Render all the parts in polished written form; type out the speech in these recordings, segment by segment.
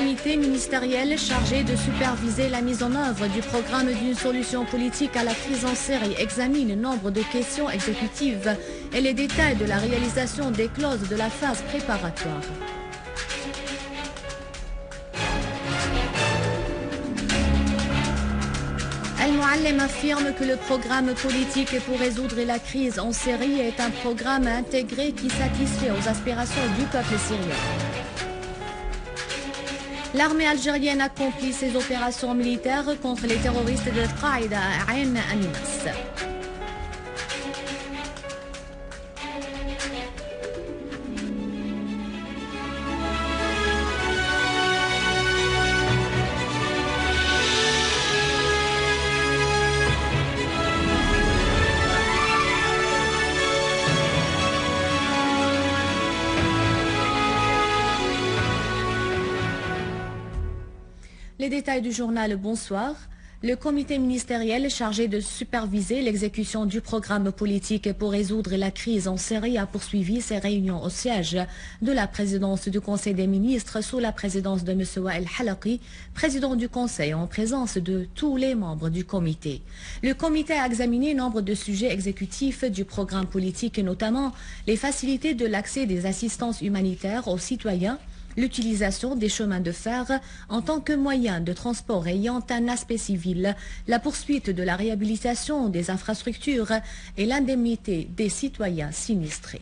comité ministériel chargé de superviser la mise en œuvre du programme d'une solution politique à la crise en Syrie examine nombre de questions exécutives et les détails de la réalisation des clauses de la phase préparatoire. Al-Muallem affirme que le programme politique pour résoudre la crise en Syrie est un programme intégré qui satisfait aux aspirations du peuple syrien. L'armée algérienne accomplit ses opérations militaires contre les terroristes de Al-Qaïda à Ain Animas. Les détails du journal Bonsoir. Le comité ministériel chargé de superviser l'exécution du programme politique pour résoudre la crise en Syrie a poursuivi ses réunions au siège de la présidence du Conseil des ministres sous la présidence de M. Wael Halaqi, président du Conseil, en présence de tous les membres du comité. Le comité a examiné nombre de sujets exécutifs du programme politique, notamment les facilités de l'accès des assistances humanitaires aux citoyens, l'utilisation des chemins de fer en tant que moyen de transport ayant un aspect civil, la poursuite de la réhabilitation des infrastructures et l'indemnité des citoyens sinistrés.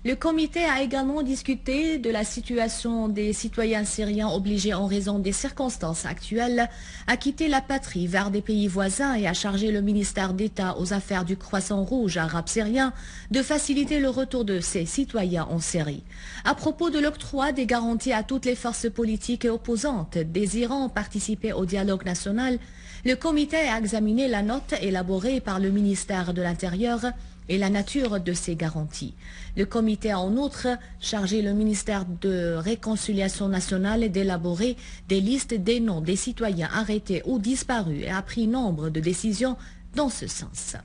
Le comité a également discuté de la situation des citoyens syriens obligés en raison des circonstances actuelles à quitter la patrie vers des pays voisins et a chargé le ministère d'État aux affaires du Croissant Rouge arabe syrien de faciliter le retour de ces citoyens en Syrie. À propos de l'octroi des garanties à toutes les forces politiques et opposantes désirant participer au dialogue national, le comité a examiné la note élaborée par le ministère de l'Intérieur et la nature de ces garanties. Le comité a en outre chargé le ministère de Réconciliation nationale d'élaborer des listes des noms des citoyens arrêtés ou disparus et a pris nombre de décisions dans ce sens.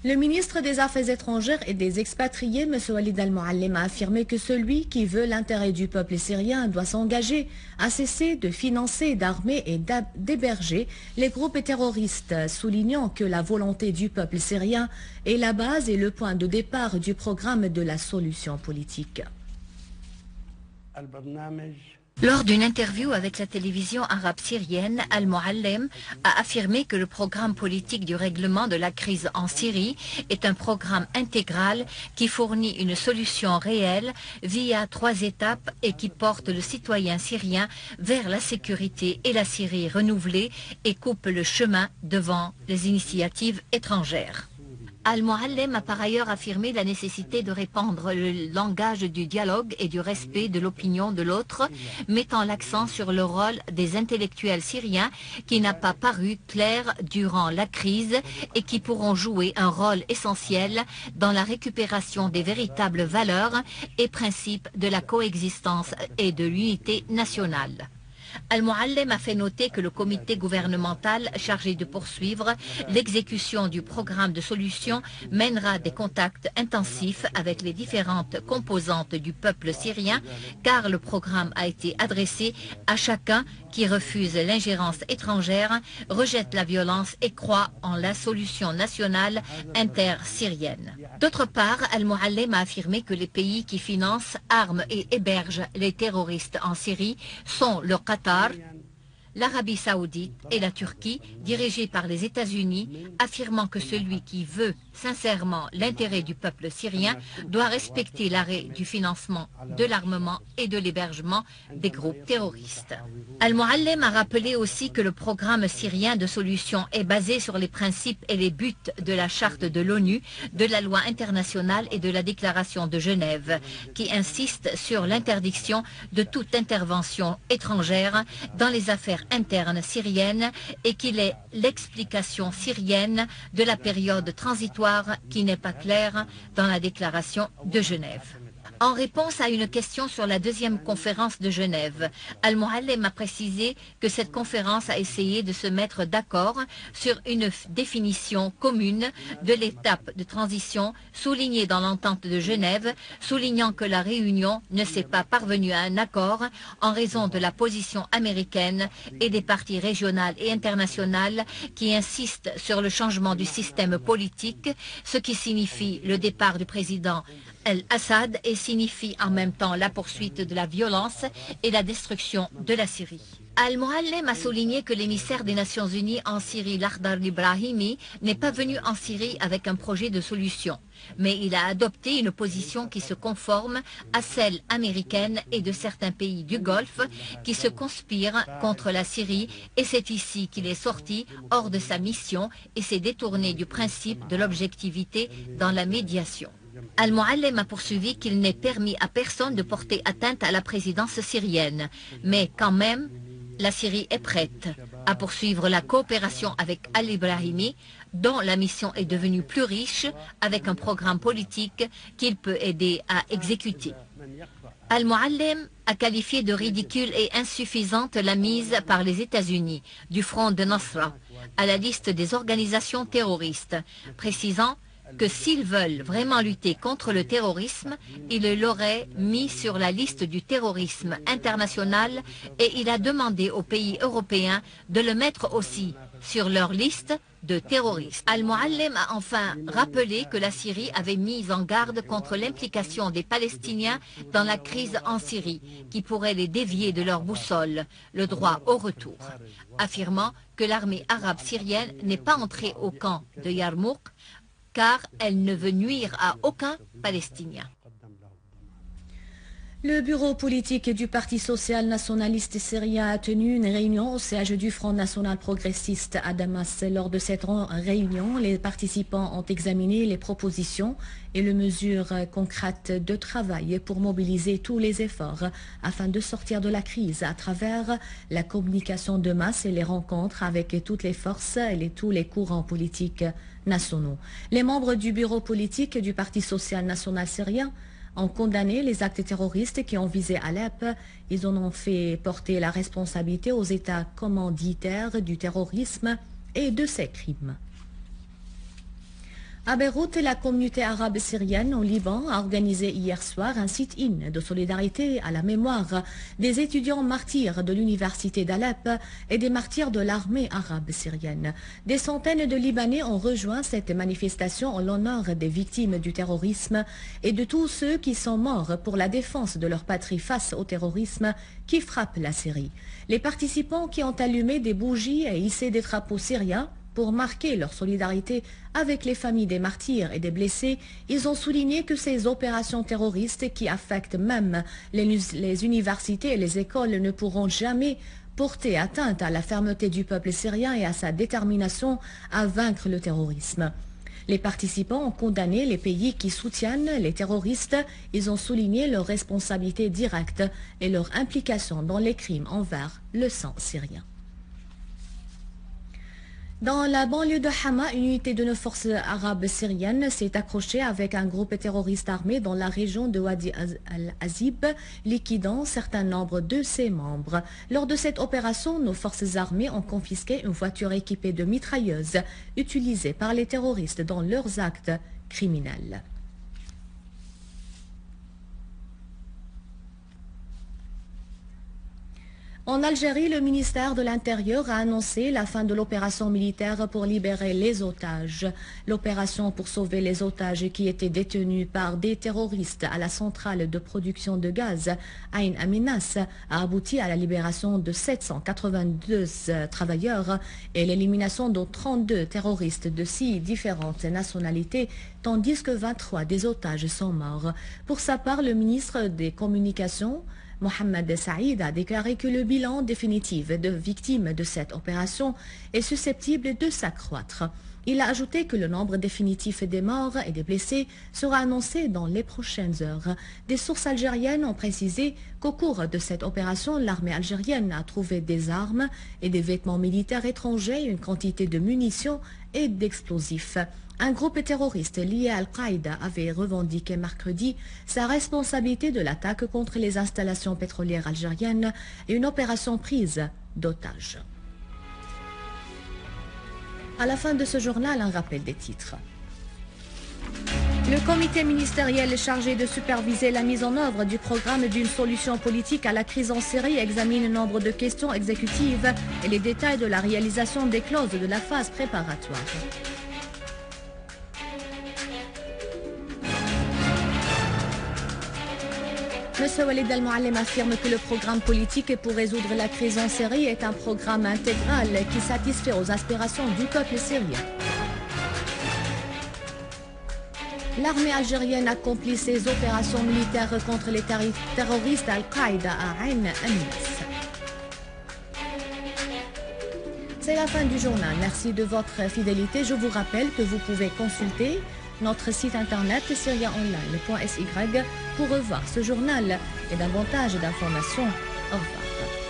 Le ministre des Affaires étrangères et des expatriés, M. Walid Al-Muallem, a affirmé que celui qui veut l'intérêt du peuple syrien doit s'engager à cesser de financer, d'armer et d'héberger les groupes terroristes, soulignant que la volonté du peuple syrien est la base et le point de départ du programme de la solution politique. Lors d'une interview avec la télévision arabe syrienne, Al-Muallem a affirmé que le programme politique du règlement de la crise en Syrie est un programme intégral qui fournit une solution réelle via 3 étapes et qui porte le citoyen syrien vers la sécurité et la Syrie renouvelée et coupe le chemin devant les initiatives étrangères. Al-Muallem a par ailleurs affirmé la nécessité de répandre le langage du dialogue et du respect de l'opinion de l'autre, mettant l'accent sur le rôle des intellectuels syriens qui n'a pas paru clair durant la crise et qui pourront jouer un rôle essentiel dans la récupération des véritables valeurs et principes de la coexistence et de l'unité nationale. Al-Muallem a fait noter que le comité gouvernemental chargé de poursuivre l'exécution du programme de solution mènera des contacts intensifs avec les différentes composantes du peuple syrien car le programme a été adressé à chacun qui refuse l'ingérence étrangère, rejette la violence et croit en la solution nationale inter-syrienne. D'autre part, Al-Muallem a affirmé que les pays qui financent, arment et hébergent les terroristes en Syrie sont le Qatar, l'Arabie saoudite et la Turquie, dirigées par les États-Unis, affirmant que celui qui veut sincèrement l'intérêt du peuple syrien doit respecter l'arrêt du financement de l'armement et de l'hébergement des groupes terroristes. Al-Muallem a rappelé aussi que le programme syrien de solution est basé sur les principes et les buts de la charte de l'ONU, de la loi internationale et de la déclaration de Genève, qui insistent sur l'interdiction de toute intervention étrangère dans les affaires internes syriennes et qu'il est l'explication syrienne de la période transitoire qui n'est pas claire dans la déclaration de Genève. En réponse à une question sur la deuxième conférence de Genève, Al-Muallem a précisé que cette conférence a essayé de se mettre d'accord sur une définition commune de l'étape de transition soulignée dans l'entente de Genève, soulignant que la réunion ne s'est pas parvenue à un accord en raison de la position américaine et des parties régionales et internationales qui insistent sur le changement du système politique, ce qui signifie le départ du président Al-Assad et signifie en même temps la poursuite de la violence et la destruction de la Syrie. Al-Muallem a souligné que l'émissaire des Nations Unies en Syrie, Lakhdar Ibrahimi, n'est pas venu en Syrie avec un projet de solution, mais il a adopté une position qui se conforme à celle américaine et de certains pays du Golfe qui se conspirent contre la Syrie, et c'est ici qu'il est sorti hors de sa mission et s'est détourné du principe de l'objectivité dans la médiation. Al-Muallem a poursuivi qu'il n'est permis à personne de porter atteinte à la présidence syrienne, mais quand même, la Syrie est prête à poursuivre la coopération avec Al-Ibrahimi, dont la mission est devenue plus riche avec un programme politique qu'il peut aider à exécuter. Al-Muallem a qualifié de ridicule et insuffisante la mise par les États-Unis du Front de Nosra à la liste des organisations terroristes, précisant que s'ils veulent vraiment lutter contre le terrorisme, ils l'auraient mis sur la liste du terrorisme international, et il a demandé aux pays européens de le mettre aussi sur leur liste de terroristes. Al-Muallem a enfin rappelé que la Syrie avait mis en garde contre l'implication des Palestiniens dans la crise en Syrie, qui pourrait les dévier de leur boussole, le droit au retour, affirmant que l'armée arabe syrienne n'est pas entrée au camp de Yarmouk, car elle ne veut nuire à aucun Palestinien. Le bureau politique du Parti social nationaliste syrien a tenu une réunion au siège du Front national progressiste à Damas. Lors de cette réunion, les participants ont examiné les propositions et les mesures concrètes de travail pour mobiliser tous les efforts afin de sortir de la crise à travers la communication de masse et les rencontres avec toutes les forces et tous les courants politiques nationaux. Les membres du bureau politique du Parti social national syrien ont condamné les actes terroristes qui ont visé Alep. Ils en ont fait porter la responsabilité aux États commanditaires du terrorisme et de ses crimes. À Beyrouth, la communauté arabe syrienne au Liban a organisé hier soir un sit-in de solidarité à la mémoire des étudiants martyrs de l'université d'Alep et des martyrs de l'armée arabe syrienne. Des centaines de Libanais ont rejoint cette manifestation en l'honneur des victimes du terrorisme et de tous ceux qui sont morts pour la défense de leur patrie face au terrorisme qui frappe la Syrie. Les participants qui ont allumé des bougies et hissé des drapeaux syriens pour marquer leur solidarité avec les familles des martyrs et des blessés, ils ont souligné que ces opérations terroristes qui affectent même les universités et les écoles ne pourront jamais porter atteinte à la fermeté du peuple syrien et à sa détermination à vaincre le terrorisme. Les participants ont condamné les pays qui soutiennent les terroristes. Ils ont souligné leur responsabilité directe et leur implication dans les crimes envers le sang syrien. Dans la banlieue de Hama, une unité de nos forces arabes syriennes s'est accrochée avec un groupe terroriste armé dans la région de Wadi al-Azib, liquidant certain nombre de ses membres. Lors de cette opération, nos forces armées ont confisqué une voiture équipée de mitrailleuses utilisée par les terroristes dans leurs actes criminels. En Algérie, le ministère de l'Intérieur a annoncé la fin de l'opération militaire pour libérer les otages. L'opération pour sauver les otages qui étaient détenus par des terroristes à la centrale de production de gaz Ain Aminas a abouti à la libération de 782 travailleurs et l'élimination de 32 terroristes de 6 différentes nationalités, tandis que 23 des otages sont morts. Pour sa part, le ministre des Communications, Mohamed Saïd, a déclaré que le bilan définitif de victimes de cette opération est susceptible de s'accroître. Il a ajouté que le nombre définitif des morts et des blessés sera annoncé dans les prochaines heures. Des sources algériennes ont précisé qu'au cours de cette opération, l'armée algérienne a trouvé des armes et des vêtements militaires étrangers, une quantité de munitions et d'explosifs. Un groupe terroriste lié à Al-Qaïda avait revendiqué mercredi sa responsabilité de l'attaque contre les installations pétrolières algériennes et une opération prise d'otages. À la fin de ce journal, un rappel des titres. Le comité ministériel chargé de superviser la mise en œuvre du programme d'une solution politique à la crise en Syrie examine nombre de questions exécutives et les détails de la réalisation des clauses de la phase préparatoire. M. Walid Al-Mouallem affirme que le programme politique pour résoudre la crise en Syrie est un programme intégral qui satisfait aux aspirations du peuple syrien. L'armée algérienne accomplit ses opérations militaires contre les terroristes Al-Qaïda à Ain Amis. C'est la fin du journal. Merci de votre fidélité. Je vous rappelle que vous pouvez consulter notre site internet syriaonline.sy pour revoir ce journal et davantage d'informations. Au revoir.